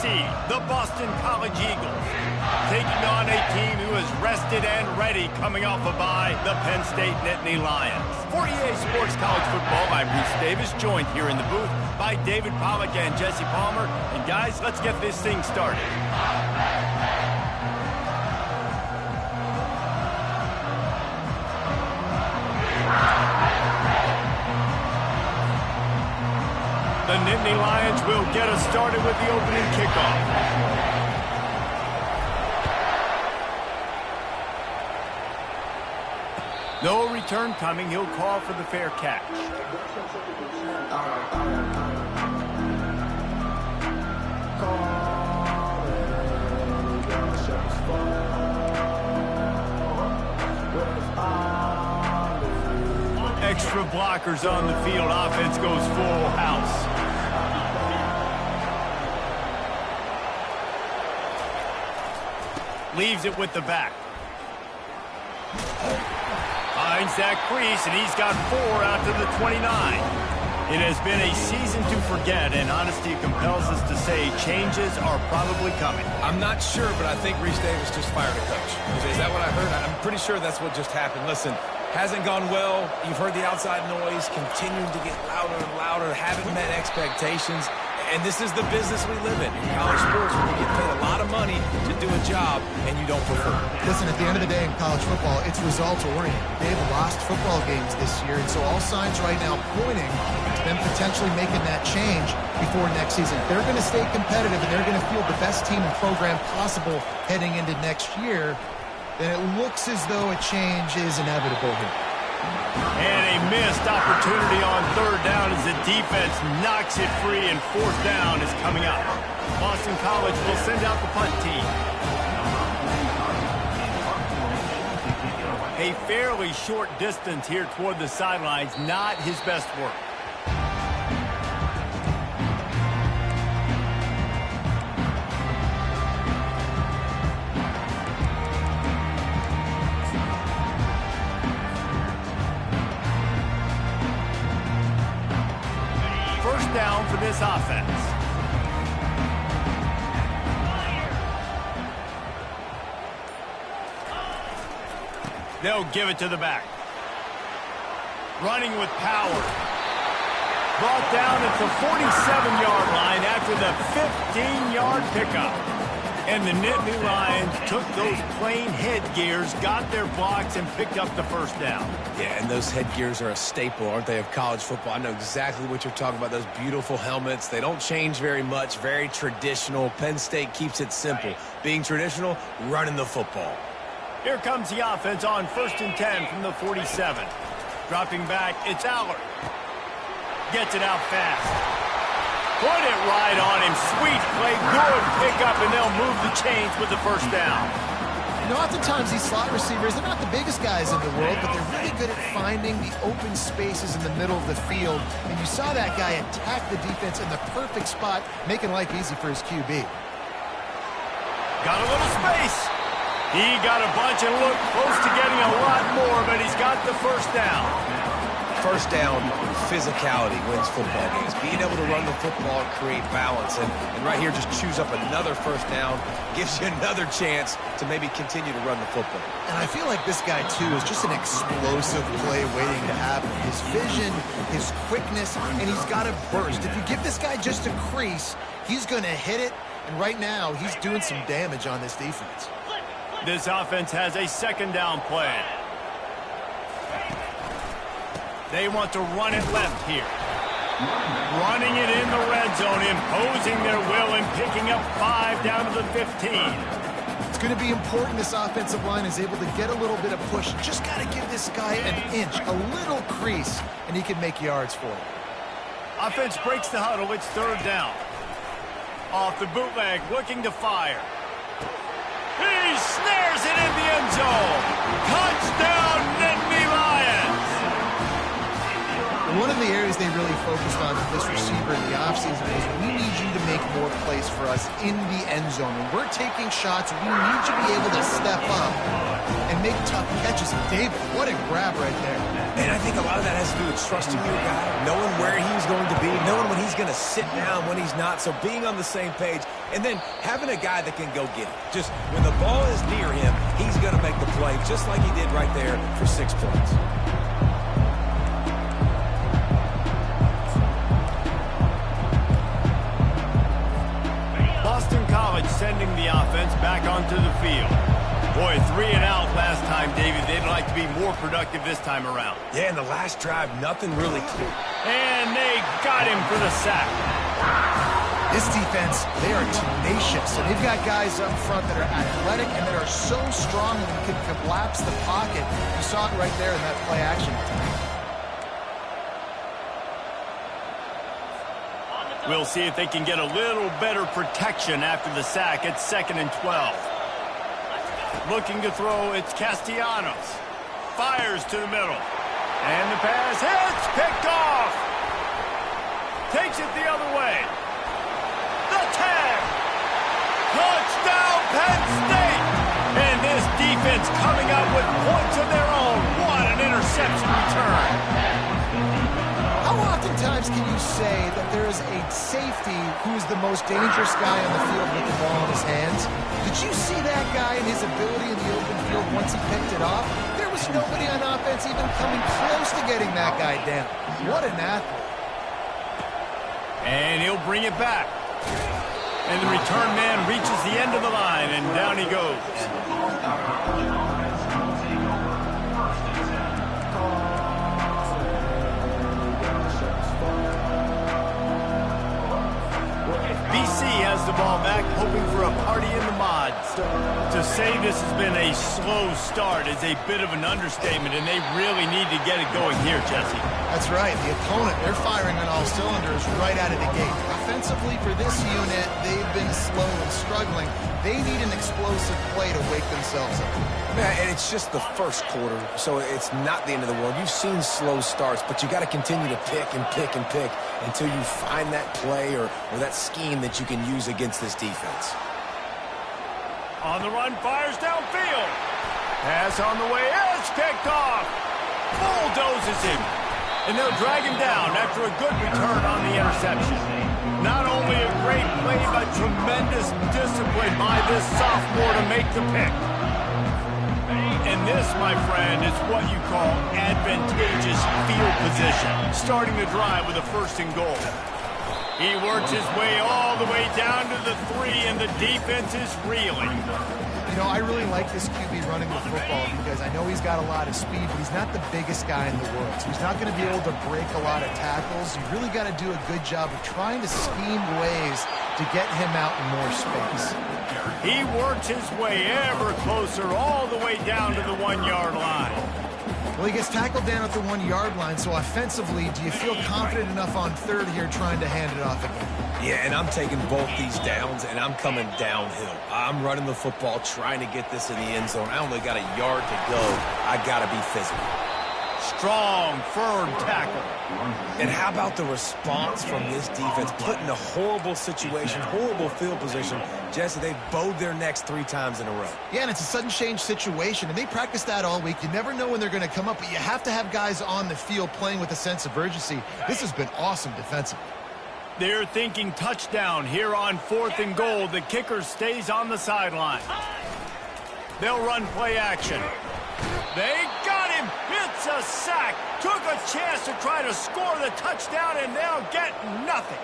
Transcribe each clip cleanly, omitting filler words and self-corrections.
seed, the Boston College Eagles, taking on a team who is rested and ready coming off a bye, the Penn State Nittany Lions. For EA Sports College Football, I'm Bruce Davis, joined here in the booth by David Pollack and Jesse Palmer. And guys, let's get this thing started. The Nittany Lions will get us started with the opening kickoff. No return coming. He'll call for the fair catch. Extra blockers on the field. Offense goes full house. Leaves it with the back. Finds that crease, and he's got 4 out to the 29. It has been a season to forget, and honesty compels us to say changes are probably coming. I'm not sure, but I think Reese Davis just fired a coach. Is that what I heard? I'm pretty sure that's what just happened. Listen, hasn't gone well. You've heard the outside noise, continuing to get louder and louder, haven't met expectations. And this is the business we live in college sports, where you get paid a lot of money to do a job, and you don't perform. Listen, at the end of the day in college football, it's results-oriented. They've lost football games this year, and so all signs right now pointing to them potentially making that change before next season. They're going to stay competitive, and they're going to field the best team and program possible heading into next year. Then it looks as though a change is inevitable here. And a missed opportunity on 3rd down as the defense knocks it free, and 4th down is coming up. Boston College will send out the punt team. A fairly short distance here toward the sidelines, not his best work. Down for this offense. They'll give it to the back. Running with power. Brought down at the 47-yard line after the 15-yard pickup. And the Nittany Lions took those plain headgears, got their blocks, and picked up the 1st down. Yeah, and those headgears are a staple, aren't they, of college football? I know exactly what you're talking about, those beautiful helmets. They don't change very much, very traditional. Penn State keeps it simple. Being traditional, running the football. Here comes the offense on 1st and 10 from the 47. Dropping back, it's Allard. Gets it out fast. Put it right on him. Sweet play, good pickup, and they'll move the chains with the 1st down. You know, oftentimes these slot receivers, they're not the biggest guys in the world, but they're really good at finding the open spaces in the middle of the field. And you saw that guy attack the defense in the perfect spot, making life easy for his QB. Got a little space. He got a bunch and looked close to getting a lot more, but he's got the 1st down. 1st down, physicality wins football games. Being able to run the football and create balance. And right here, just choose up another 1st down, gives you another chance to maybe continue to run the football. And I feel like this guy, too, is just an explosive play waiting to happen. His vision, his quickness, and he's got a burst. If you give this guy just a crease, he's going to hit it. And right now, he's doing some damage on this defense. This offense has a 2nd down plan. They want to run it left here. Running it in the red zone, imposing their will and picking up 5 down to the 15. It's going to be important this offensive line is able to get a little bit of push. Just got to give this guy an inch, a little crease, and he can make yards for it. Offense breaks the huddle. It's 3rd down. Off the bootleg, looking to fire. He snares it in the end zone. Touchdown, Nittany Lions. one of the areas they really focused on with this receiver in the offseason was we need you to make more plays for us in the end zone. When we're taking shots, we need you to be able to step up and make tough catches. And David, what a grab right there. And I think a lot of that has to do with trusting your guy, knowing where he's going to be, knowing when he's going to sit down, when he's not, so being on the same page, and then having a guy that can go get it. Just when the ball is near him, he's going to make the play, just like he did right there for 6 points. Boston College sending the offense back onto the field. Boy, 3 and out last time, David. They'd like to be more productive this time around. Yeah, in the last drive, nothing really clear. And they got him for the sack. This defense, they are tenacious, and they've got guys up front that are athletic and that are so strong that can collapse the pocket. You saw it right there in that play action. We'll see if they can get a little better protection after the sack. It's 2nd and 12. Looking to throw, it's Castellanos. Fires to the middle. And the pass hits, picked off. Takes it the other way. The tag. Touchdown, Penn State. And this defense coming up with points of their own. What an interception return. How oftentimes can you say that there is a safety who is the most dangerous guy on the field with the ball in his hands? Did you see that guy and his ability in the open field once he picked it off? There was nobody on offense even coming close to getting that guy down. What an athlete. And he'll bring it back. And the return man reaches the end of the line, and down he goes. BC has the ball back, hoping for a party in the mods. To say this has been a slow start is a bit of an understatement, and they really need to get it going here, Jesse. That's right. The opponent, they're firing on all cylinders right out of the gate. Offensively for this unit, they've been slow and struggling. They need an explosive play to wake themselves up. Man, and it's just the first quarter, so it's not the end of the world. You've seen slow starts, but you got to continue to pick and pick and pick until you find that play or that scheme that you can use against this defense. On the run, fires downfield. Pass on the way, it's picked off. Bulldozes him. And they'll drag him down after a good return on the interception. Not only a great play, but tremendous discipline by this sophomore to make the pick. And this, my friend, is what you call advantageous field position. Starting the drive with a 1st and goal. He works his way all the way down to the 3, and the defense is reeling. You know, I really like this QB running the football because I know he's got a lot of speed, but he's not the biggest guy in the world. So he's not going to be able to break a lot of tackles. You really got to do a good job of trying to scheme ways to get him out in more space. He works his way ever closer all the way down to the 1-yard line. Well, he gets tackled down at the 1-yard line, so offensively, do you feel confident enough on 3rd here trying to hand it off again? Yeah, and I'm taking both these downs, and I'm coming downhill. I'm running the football, trying to get this in the end zone. I only got a yard to go. I got to be physical. Strong, firm tackle. And how about the response from this defense? Put in a horrible situation, horrible field position. Jesse, they bowed their necks 3 times in a row. Yeah, and it's a sudden change situation, and they practice that all week. You never know when they're going to come up, but you have to have guys on the field playing with a sense of urgency. This has been awesome defensively. They're thinking touchdown here on 4th and goal. The kicker stays on the sideline. They'll run play action. They got him. It's a sack. Took a chance to try to score the touchdown, and they'll get nothing.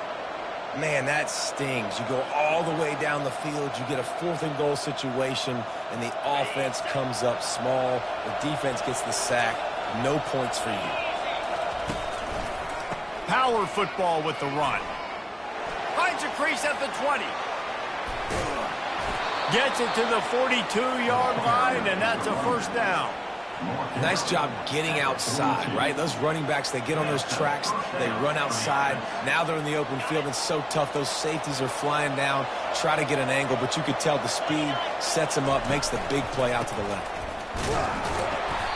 Man, that stings. You go all the way down the field. You get a 4th and goal situation, and the offense comes up small. The defense gets the sack. No points for you. Power football with the run. Finds a crease at the 20. Gets it to the 42-yard line, and that's a 1st down. Nice job getting outside, right? Those running backs, they get on those tracks, they run outside. Now they're in the open field. It's so tough. Those safeties are flying down, try to get an angle, but you could tell the speed sets them up, makes the big play out to the left.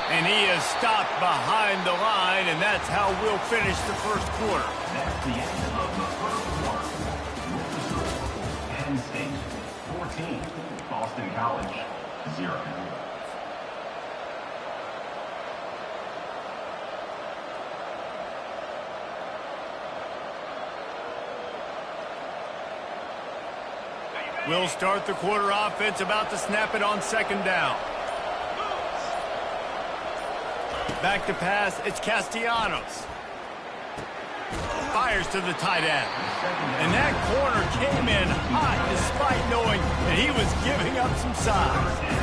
And he is stopped behind the line, and that's how we'll finish the first quarter. That's the end of the first quarter. Penn State 14, Boston College 0. We'll start the quarter offense, about to snap it on second down. Back to pass, it's Castellanos. Fires to the tight end. And that corner came in hot despite knowing that he was giving up some size.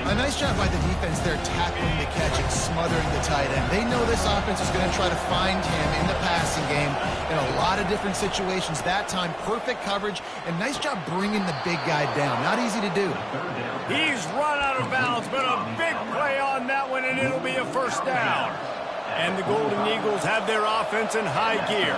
A nice job by the defense there tackling the catch and smothering the tight end. They know this offense is going to try to find him in the passing game in a lot of different situations. That time, perfect coverage, and nice job bringing the big guy down. Not easy to do. He's run out of bounds, but a big play on that one, and it'll be a first down. And the Golden Eagles have their offense in high gear.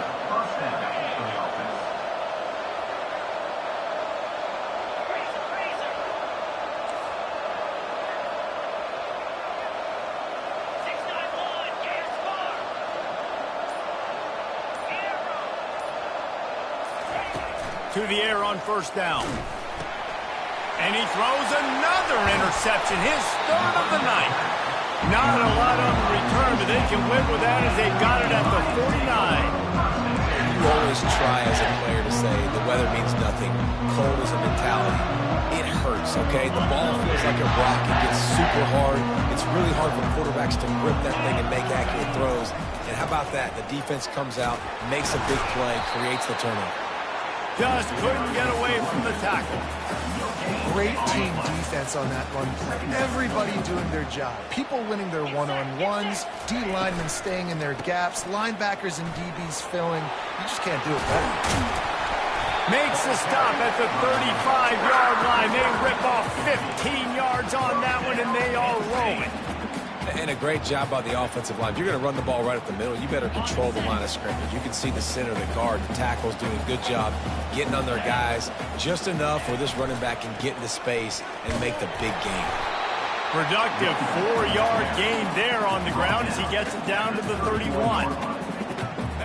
To the air on first down. And he throws another interception, his third of the night. Not a lot on the return, but they can live with that as they got it at the 49. You always try as a player to say the weather means nothing. Cold is a mentality. It hurts, okay? The ball feels like a rock. It gets super hard. It's really hard for quarterbacks to grip that thing and make accurate throws. And how about that? The defense comes out, makes a big play, creates the turnover. Just couldn't get away from the tackle. Great team defense on that one. Everybody doing their job. People winning their one-on-ones, D linemen staying in their gaps, linebackers and DBs filling. You just can't do it better. Makes the stop at the 35-yard line. They rip off 15 yards on that one, and they are rolling. And a great job by the offensive line. If you're going to run the ball right up the middle, you better control the line of scrimmage. You can see the center, the guard, the tackles doing a good job getting on their guys just enough where this running back can get into space and make the big gain. Productive 4-yard gain there on the ground as he gets it down to the 31.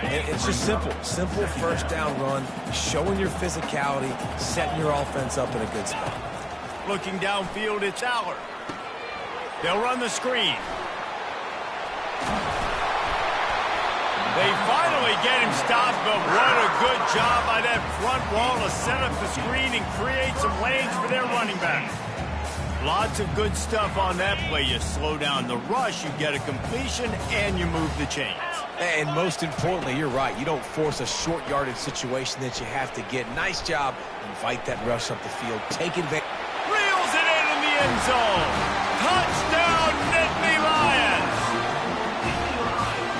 And it's just simple. Simple first down run, showing your physicality, setting your offense up in a good spot. Looking downfield, it's Allard. They'll run the screen. They finally get him stopped, but what a good job by that front wall to set up the screen and create some lanes for their running back. Lots of good stuff on that play. You slow down the rush, you get a completion, and you move the chains. And most importantly, you're right. You don't force a short yardage situation that you have to get. Nice job. Invite that rush up the field. Take advantage. Reels it in the end zone. Touchdown, Nittany Lions.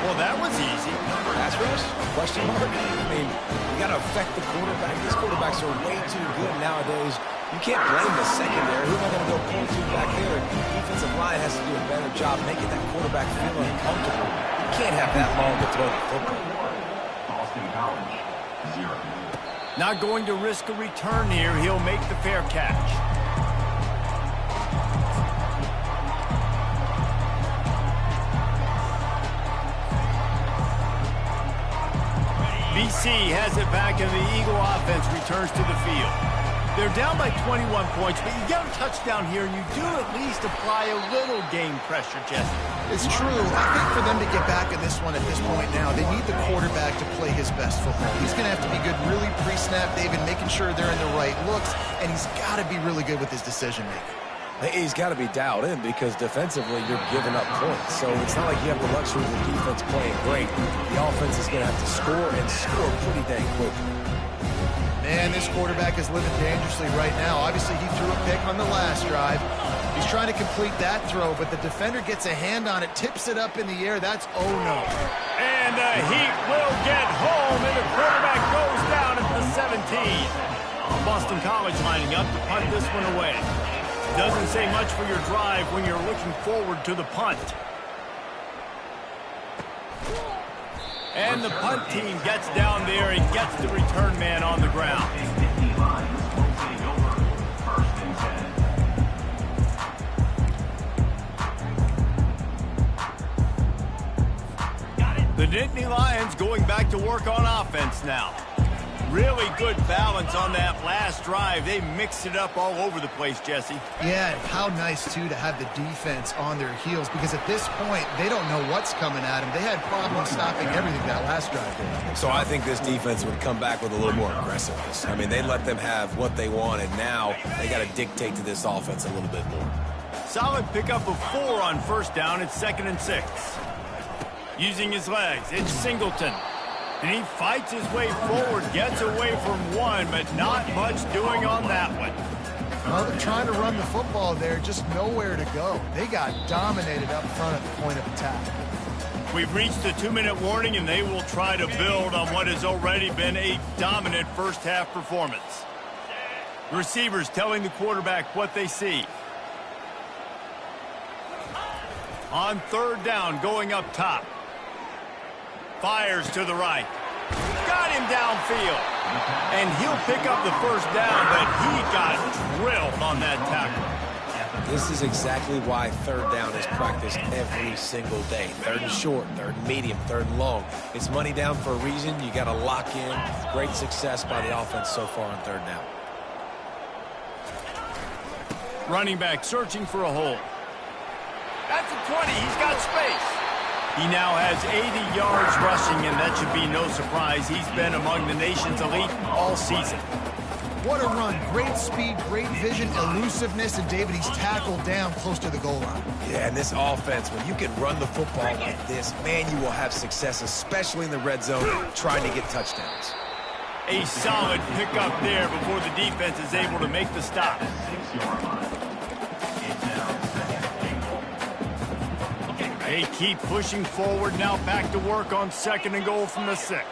Well, that was easy. Pass rush? Question mark? I mean, you got to affect the quarterback. These quarterbacks are way too good nowadays. You can't blame the secondary. Who am I going to go point to back there? The defensive line has to do a better job making that quarterback feel uncomfortable. You can't have that long to throw the football. Boston College 0. Not going to risk a return here. He'll make the fair catch. BC has it back, and the Eagle offense returns to the field. They're down by 21 points, but you get a touchdown here, and you do at least apply a little game pressure, Jesse. It's true. I think for them to get back in this one at this point now, they need the quarterback to play his best football. He's going to have to be good really pre-snap, David, making sure they're in the right looks, and he's got to be really good with his decision-making. He's got to be dialed in because defensively you're giving up points. So it's not like you have the luxury of the defense playing great. The offense is going to have to score and score pretty dang quickly. Man, this quarterback is living dangerously right now. Obviously, he threw a pick on the last drive. He's trying to complete that throw, but the defender gets a hand on it, tips it up in the air. That's oh no. And the Heat will get home, and the quarterback goes down at the 17. Boston College lining up to punt this one away. Doesn't say much for your drive when you're looking forward to the punt. And the punt team gets down there and gets the return man on the ground. College going back to work on offense now. Really good balance on that last drive. They mixed it up all over the place, Jesse. Yeah, and how nice, too, to have the defense on their heels, because at this point, they don't know what's coming at them. They had problems stopping everything that last drive did. So I think this defense would come back with a little more aggressiveness. I mean, they let them have what they wanted. Now they got to dictate to this offense a little bit more. Solid pickup of 4 on first down. It's 2nd and 6. Using his legs, it's Singleton. And he fights his way forward, gets away from one, but not much doing on that one. Well, they're trying to run the football there, just nowhere to go. They got dominated up front at the point of attack. We've reached the 2-minute warning, and they will try to build on what has already been a dominant first-half performance. Receivers telling the quarterback what they see. On 3rd down, going up top. Fires to the right. Got him downfield. And he'll pick up the first down, but he got drilled on that tackle. This is exactly why 3rd down is practiced every single day. 3rd and short, 3rd and medium, 3rd and long. It's money down for a reason. You got to lock in. Great success by the offense so far on 3rd down. Running back searching for a hole. That's a 20. He's got space. He now has 80 yards rushing, and that should be no surprise. He's been among the nation's elite all season. What a run. Great speed, great vision, elusiveness, and David, he's tackled down close to the goal line. Yeah, and this offense, when you can run the football like this, man, you will have success, especially in the red zone, trying to get touchdowns. A solid pickup there before the defense is able to make the stop. They keep pushing forward, now back to work on 2nd and goal from the 6.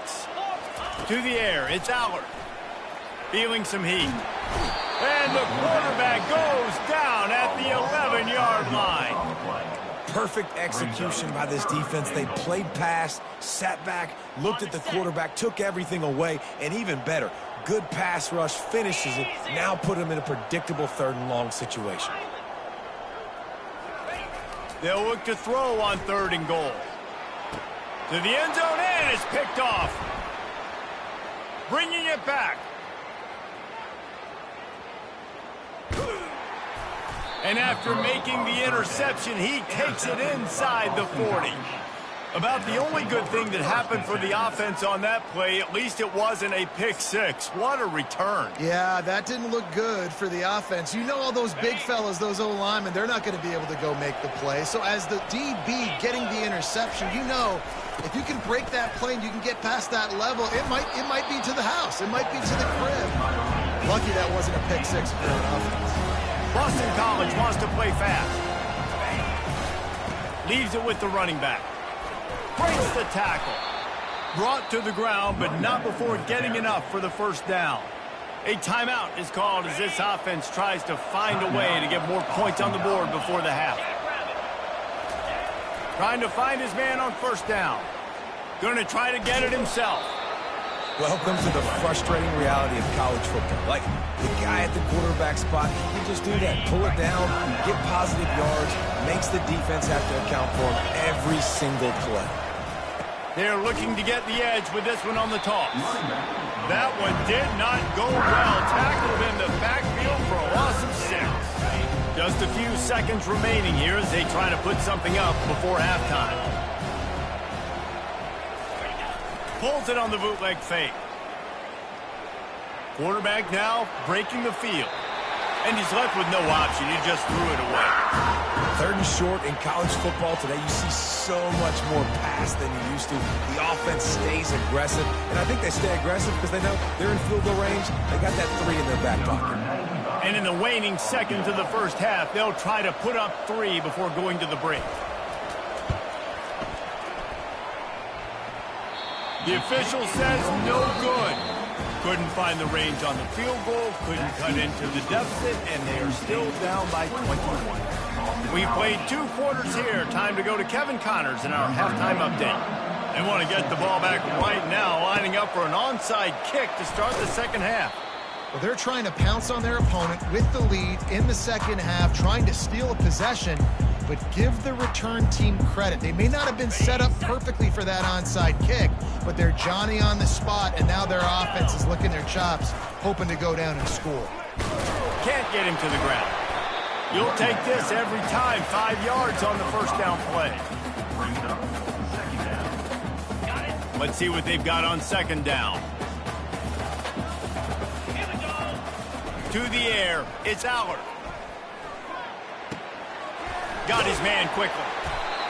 To the air, it's Allard. Feeling some heat. And the quarterback goes down at the 11-yard line. Perfect execution by this defense. They played pass, sat back, looked at the quarterback, took everything away, and even better, good pass rush, finishes it, now put him in a predictable 3rd and long situation. They'll look to throw on 3rd and goal. To the end zone, and it's picked off. Bringing it back. And after making the interception, he takes it inside the 40. About the only good thing that happened for the offense on that play, at least it wasn't a pick-6. What a return. Yeah, that didn't look good for the offense. You know all those big fellas, those O-linemen, they're not going to be able to go make the play. So as the DB getting the interception, you know if you can break that play and you can get past that level, it might be to the house. It might be to the crib. Lucky that wasn't a pick-6 for an offense. Boston College wants to play fast. Leaves it with the running back. Breaks the tackle. Brought to the ground, but not before getting enough for the first down. A timeout is called as this offense tries to find a way to get more points on the board before the half. Trying to find his man on first down. Going to try to get it himself. Welcome to the frustrating reality of college football. Like, the guy at the quarterback spot, he can just do that. Pull it down, get positive yards, makes the defense have to account for him every single play. They're looking to get the edge with this one on the toss. That one did not go well. Tackled in the backfield for a loss of 6. Just a few seconds remaining here as they try to put something up before halftime. Pulls it on the bootleg fake. Quarterback now breaking the field. And he's left with no option. He just threw it away. 3rd and short in college football today, you see so much more pass than you used to. The offense stays aggressive, and I think they stay aggressive because they know they're in field goal range. They got that 3 in their back pocket. And in the waning seconds of the first half, they'll try to put up 3 before going to the break. The official says no good. Couldn't find the range on the field goal, couldn't cut into the deficit, and they are still down by 21. We played 2 quarters here. Time to go to Kevin Connors in our halftime update. They want to get the ball back right now, lining up for an onside kick to start the second half. Well, they're trying to pounce on their opponent with the lead in the second half, trying to steal a possession. but give the return team credit. They may not have been set up perfectly for that onside kick, but they're Johnny on the spot, and now their offense is licking their chops, hoping to go down and score. Can't get him to the ground. You'll take this every time. 5 yards on the first down play. Let's see what they've got on second down. To the air, it's Allard. Got his man quickly.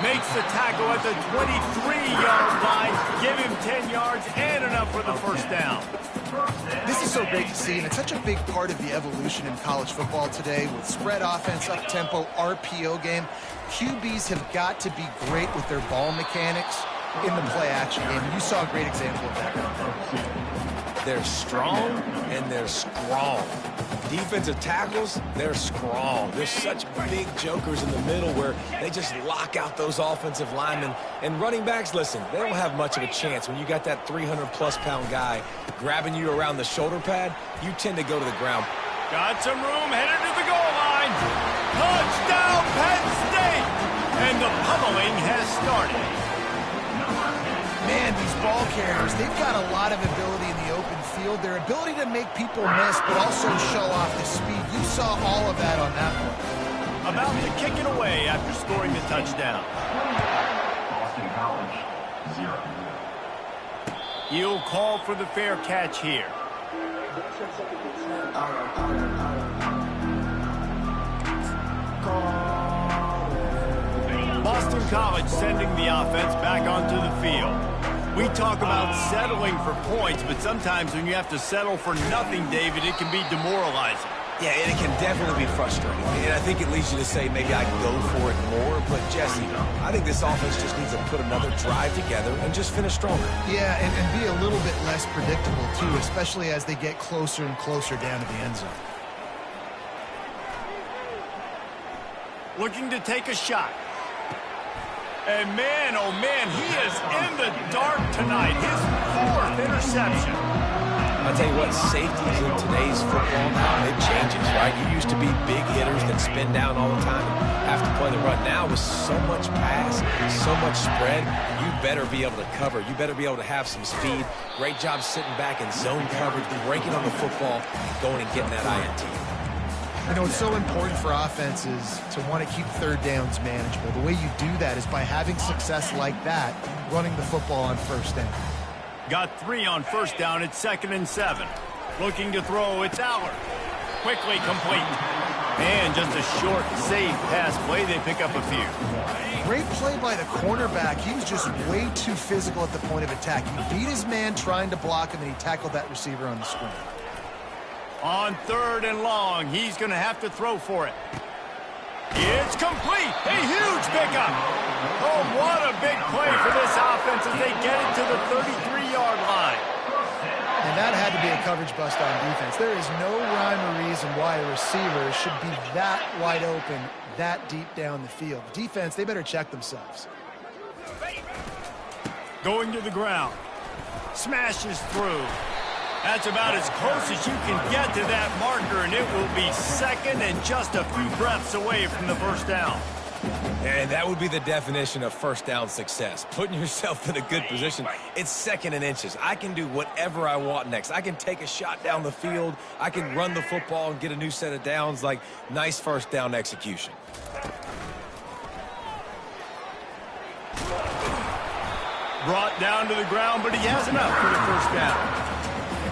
Makes the tackle at the 23-yard line. Give him 10 yards and enough for the first down. This is so great to see, and it's such a big part of the evolution in college football today with spread offense, up-tempo, RPO game. QBs have got to be great with their ball mechanics in the play-action game. You saw a great example of that. They're strong and they're strong. Defensive tackles, they're strong. There's such big jokers in the middle where they just lock out those offensive linemen. And running backs, listen, they don't have much of a chance. When you got that 300-plus-pound guy grabbing you around the shoulder pad, you tend to go to the ground. Got some room, headed to the goal line. Touchdown, Penn State! And the pummeling has started. Man, these ball carriers, they've got a lot of ability in the open field. Their ability to make people miss, but also show off the speed. You saw all of that on that one. About to kick it away after scoring the touchdown. Boston College, 0. He'll call for the fair catch here. Boston College sending the offense back onto the field. We talk about settling for points, but sometimes when you have to settle for nothing, David, it can be demoralizing. Yeah, and it can definitely be frustrating. And I think it leads you to say maybe I go for it more. But, Jesse, I think this offense just needs to put another drive together and just finish stronger. Yeah, and be a little bit less predictable, too, especially as they get closer and closer down to the end zone. Looking to take a shot. And man, oh man, he is in the dark tonight. His 4th interception. I'll tell you what, safeties in today's football now, it changes, right? You used to be big hitters that spin down all the time and have to play the run. Now with so much pass, so much spread, you better be able to cover. You better be able to have some speed. Great job sitting back in zone coverage, breaking on the football, going and getting that INT. You know, it's so important for offenses to want to keep third downs manageable. The way you do that is by having success like that, running the football on first down. Got 3 on first down at 2nd and 7. Looking to throw, it's Allard. Quickly complete. And just a short, safe pass play. They pick up a few. Great play by the cornerback. He was just way too physical at the point of attack. He beat his man trying to block him, and he tackled that receiver on the screen. On 3rd and long, he's going to have to throw for it. It's complete. A huge pickup. Oh, what a big play for this offense as they get it to the 33-yard line. And that had to be a coverage bust on defense. There is no rhyme or reason why a receiver should be that wide open, that deep down the field. The defense, they better check themselves. Going to the ground. Smashes through. That's about as close as you can get to that marker, and it will be 2nd and just a few breaths away from the first down. And that would be the definition of first down success. Putting yourself in a good position. It's 2nd and inches. I can do whatever I want next. I can take a shot down the field. I can run the football and get a new set of downs. Like, nice first down execution. Brought down to the ground, but he has enough for the first down.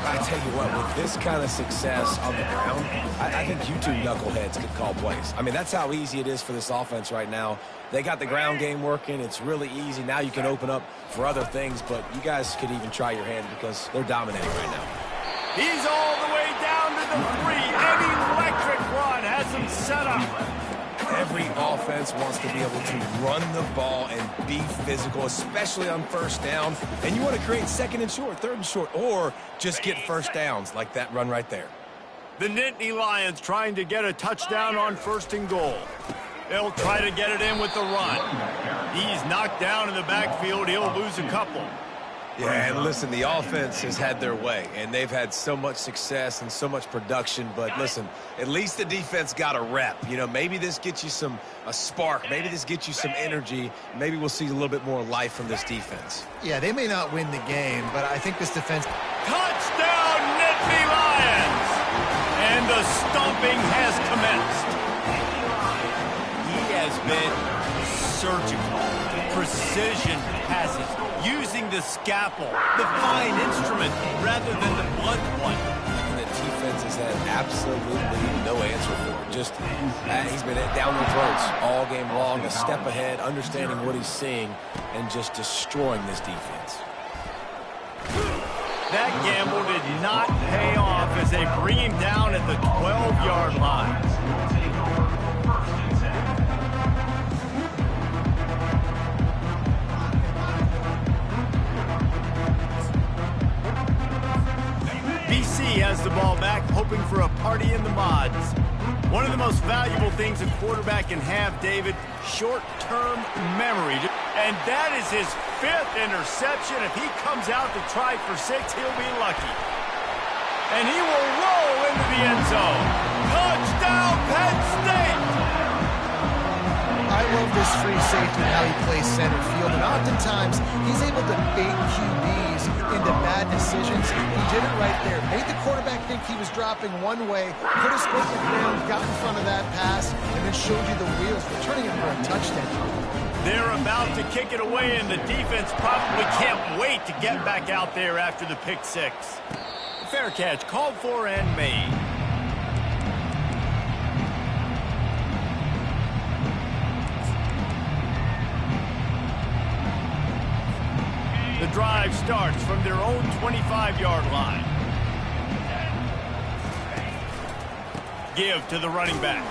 I tell you what, with this kind of success on the ground, I think you two knuckleheads could call plays. I mean, that's how easy it is for this offense right now. They got the ground game working. It's really easy. Now you can open up for other things, but you guys could even try your hand because they're dominating right now. He's all the way down to the 3. An electric run has him set up. Every offense wants to be able to run the ball and be physical, especially on first down. And you want to create 2nd and short, 3rd and short, or just get first downs like that run right there. The Nittany Lions trying to get a touchdown on 1st and goal. They'll try to get it in with the run. He's knocked down in the backfield. He'll lose a couple. Yeah, and listen, the offense has had their way, and they've had so much success and so much production. But listen, at least the defense got a rep. You know, maybe this gets you a spark. Maybe this gets you some energy. Maybe we'll see a little bit more life from this defense. Yeah, they may not win the game, but I think this defense... Touchdown, Nittany Lions! And the stomping has commenced. He has been surgical, precision passes, using the scalpel, the fine instrument, rather than the blunt one. And the defense has had absolutely no answer for it. Just, he's been down their throats all game long, a step ahead, understanding what he's seeing, and just destroying this defense. That gamble did not pay off as they bring him down at the 12-yard line. BC has the ball back, hoping for a party in the mods. One of the most valuable things a quarterback can have, David, short-term memory. And that is his 5th interception. If he comes out to try for 6, he'll be lucky. And he will roll into the end zone. Touchdown, Penn State! I love this free safety and how he plays center field. And oftentimes, he's able to bait QBs into bad decisions. He did it right there. Made the quarterback think he was dropping one way, put his foot in the ground, got in front of that pass, and then showed you the wheels, returning it for a touchdown. They're about to kick it away, and the defense probably can't wait to get back out there after the pick 6. Fair catch, called for and made. The drive starts from their own 25-yard line. Give to the running back.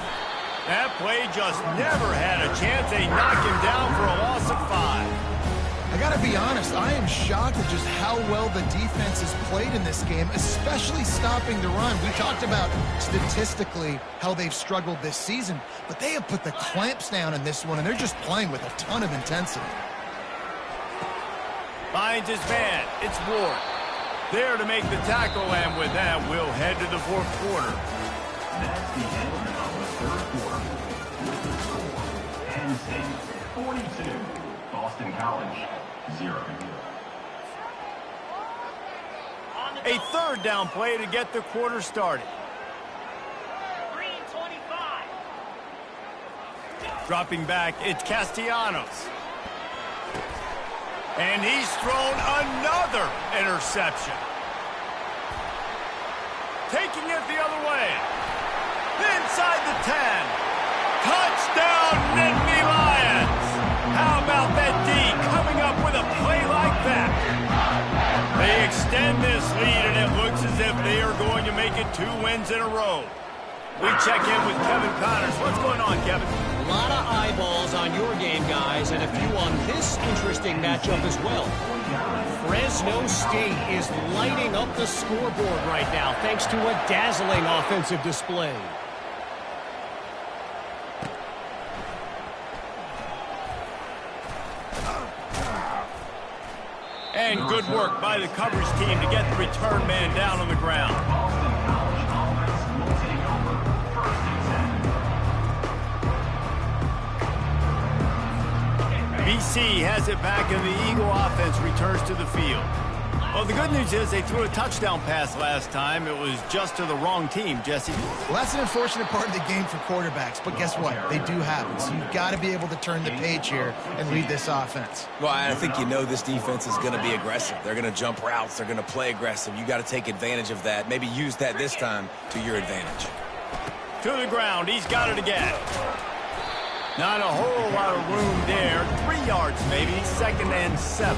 That play just never had a chance. They knock him down for a loss of 5. I got to be honest, I am shocked at just how well the defense has played in this game, especially stopping the run. We talked about statistically how they've struggled this season, but they have put the clamps down in this one, and they're just playing with a ton of intensity. Finds his man. It's Ward. There to make the tackle, and with that, we'll head to the 4th quarter. That's the end of the 3rd quarter. With the score, Penn State 42, Boston College 0. A 3rd down play to get the quarter started. 3:25. Dropping back, it's Castellanos. And he's thrown another interception. Taking it the other way. Inside the 10. Touchdown, Nittany Lions. How about that D coming up with a play like that? They extend this lead, and it looks as if they are going to make it 2 wins in a row. We check in with Kevin Connors. What's going on, Kevin? A lot of eyeballs on your game, guys, and a few on this interesting matchup as well. Fresno State is lighting up the scoreboard right now thanks to a dazzling offensive display. And good work by the coverage team to get the return man down on the ground. Boston College offense will take over 1st and 10. BC has it back, and the Eagle offense returns to the field. Well, the good news is they threw a touchdown pass last time. It was just to the wrong team, Jesse. Well, that's an unfortunate part of the game for quarterbacks, but guess what? They do happen, so you've got to be able to turn the page here and lead this offense. Well, I think you know this defense is going to be aggressive. They're going to jump routes. They're going to play aggressive. You got to take advantage of that. Maybe use that this time to your advantage. To the ground. He's got it again. Not a whole lot of room there. 3 yards maybe. 2nd and 7.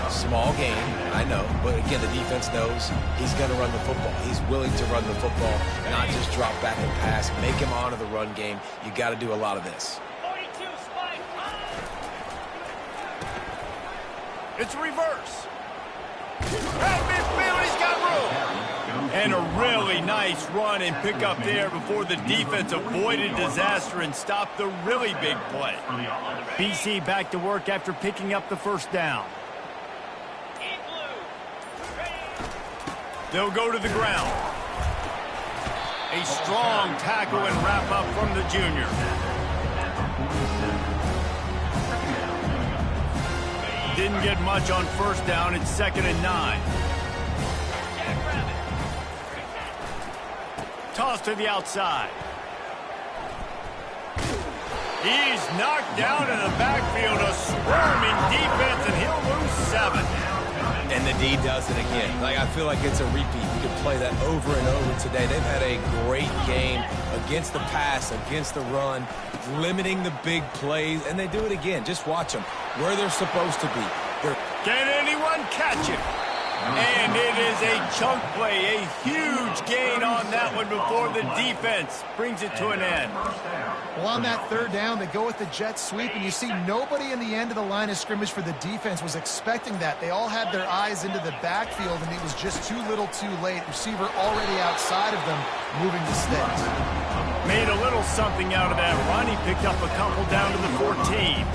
Small game, I know, but again, the defense knows he's going to run the football. He's willing to run the football, not just drop back and pass, make him honor the run game. You got to do a lot of this. 42 spike. It's reverse. At midfield, he's got room. And a really nice run and pick up there before the defense avoided disaster and stopped the really big play. BC back to work after picking up the 1st down. They'll go to the ground. A strong tackle and wrap up from the junior. Didn't get much on first down. It's 2nd and 9. Toss to the outside. He's knocked down in the backfield. A swarming defense, and he'll lose 7. And the D does it again. Like, I feel like it's a repeat. You could play that over and over today. They've had a great game against the pass, against the run, limiting the big plays, and they do it again. Just watch them where they're supposed to be. Can anyone catch it? And it is a chunk play, a huge gain on that one before the defense brings it to an end. Well, on that 3rd down, they go with the jet sweep, and you see nobody in the end of the line of scrimmage for the defense was expecting that. They all had their eyes into the backfield, and it was just too little too late. Receiver already outside of them, moving the sticks. Made a little something out of that run. He picked up a couple down to the 14.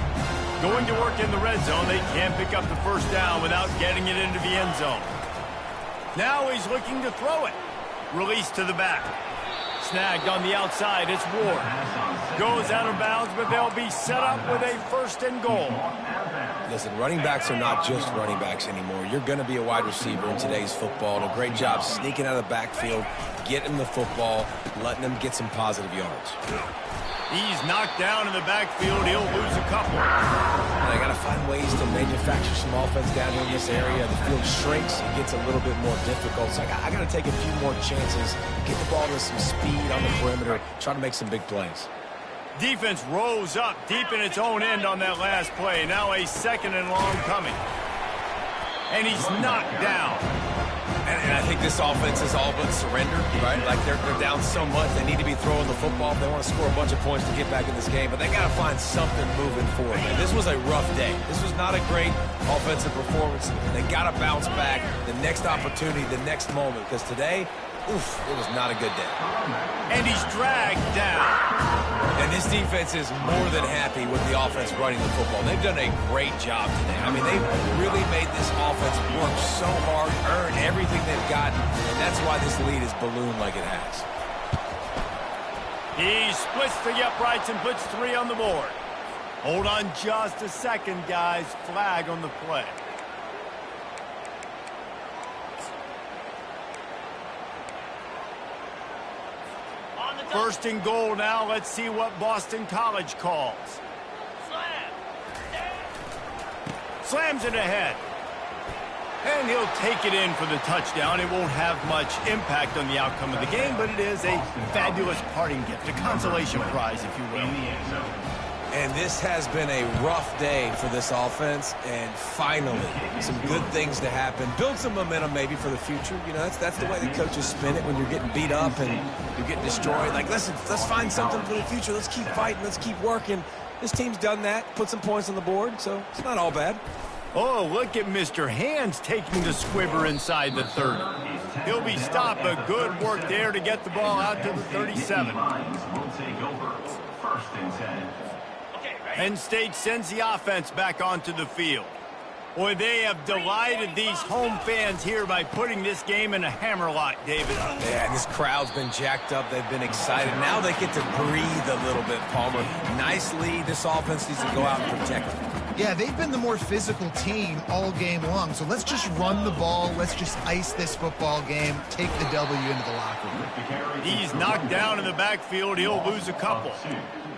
Going to work in the red zone, they can't pick up the first down without getting it into the end zone. Now he's looking to throw it. Release to the back. Snagged on the outside, it's Ward. Goes out of bounds, but they'll be set up with a 1st and goal. Listen, running backs are not just running backs anymore. You're going to be a wide receiver in today's football. And a great job sneaking out of the backfield, getting the football, letting them get some positive yards. He's knocked down in the backfield. He'll lose a couple. And I got to find ways to manufacture some offense down here in this area. The field shrinks. It gets a little bit more difficult. So I got to take a few more chances, get the ball to some speed on the perimeter, try to make some big plays. Defense rose up deep in its own end on that last play. Now a 2nd and long coming. And he's knocked down. And I think this offense is all but surrendered, right? Like, they're down so much. They need to be throwing the football if they want to score a bunch of points to get back in this game. But they got to find something moving forward, man. This was a rough day. This was not a great offensive performance. They got to bounce back the next opportunity, the next moment. Because today, oof, it was not a good day. And he's dragged down. And this defense is more than happy with the offense running the football. They've done a great job today. I mean, they've really made this offense work so hard, earn everything they've gotten, and that's why this lead is ballooned like it has. He splits the uprights and puts 3 on the board. Hold on just a second, guys. Flag on the play. First and goal now. Let's see what Boston College calls. Slams it ahead. And he'll take it in for the touchdown. It won't have much impact on the outcome of the game, but it is a fabulous parting gift, a consolation prize, if you will. And this has been a rough day for this offense, and finally, some good things to happen. Build some momentum maybe for the future. You know, that's the way the coaches spin it when you're getting beat up and you're getting destroyed. Like, listen, let's find something for the future. Let's keep fighting. Let's keep working. This team's done that, put some points on the board, so it's not all bad. Oh, look at Mr. Hands taking the squibber inside the 30. He'll be stopped, but good work there to get the ball out to the 37. Penn State sends the offense back onto the field. Boy, they have delighted these home fans here by putting this game in a hammerlock, David. Yeah, this crowd's been jacked up. They've been excited. Now they get to breathe a little bit, Palmer. Nice lead. This offense needs to go out and protect it. Yeah, they've been the more physical team all game long. So let's just run the ball. Let's just ice this football game. Take the W into the locker room. He's knocked down in the backfield. He'll lose a couple.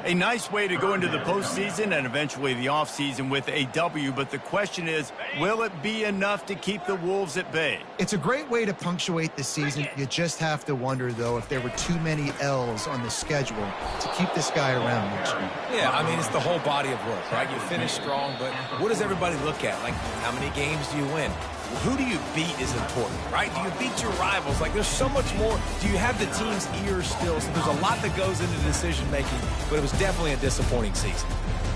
A nice way to go into the postseason and eventually the offseason with a W, but the question is, will it be enough to keep the Wolves at bay? It's a great way to punctuate the season. You just have to wonder, though, if there were too many L's on the schedule to keep this guy around next year. Yeah, I mean, it's the whole body of work, right? You finish strong, but what does everybody look at? Like, how many games do you win? Who do you beat is important, right? Do you beat your rivals? Like, there's so much more. Do you have the team's ears still? So there's a lot that goes into decision-making, but it was definitely a disappointing season.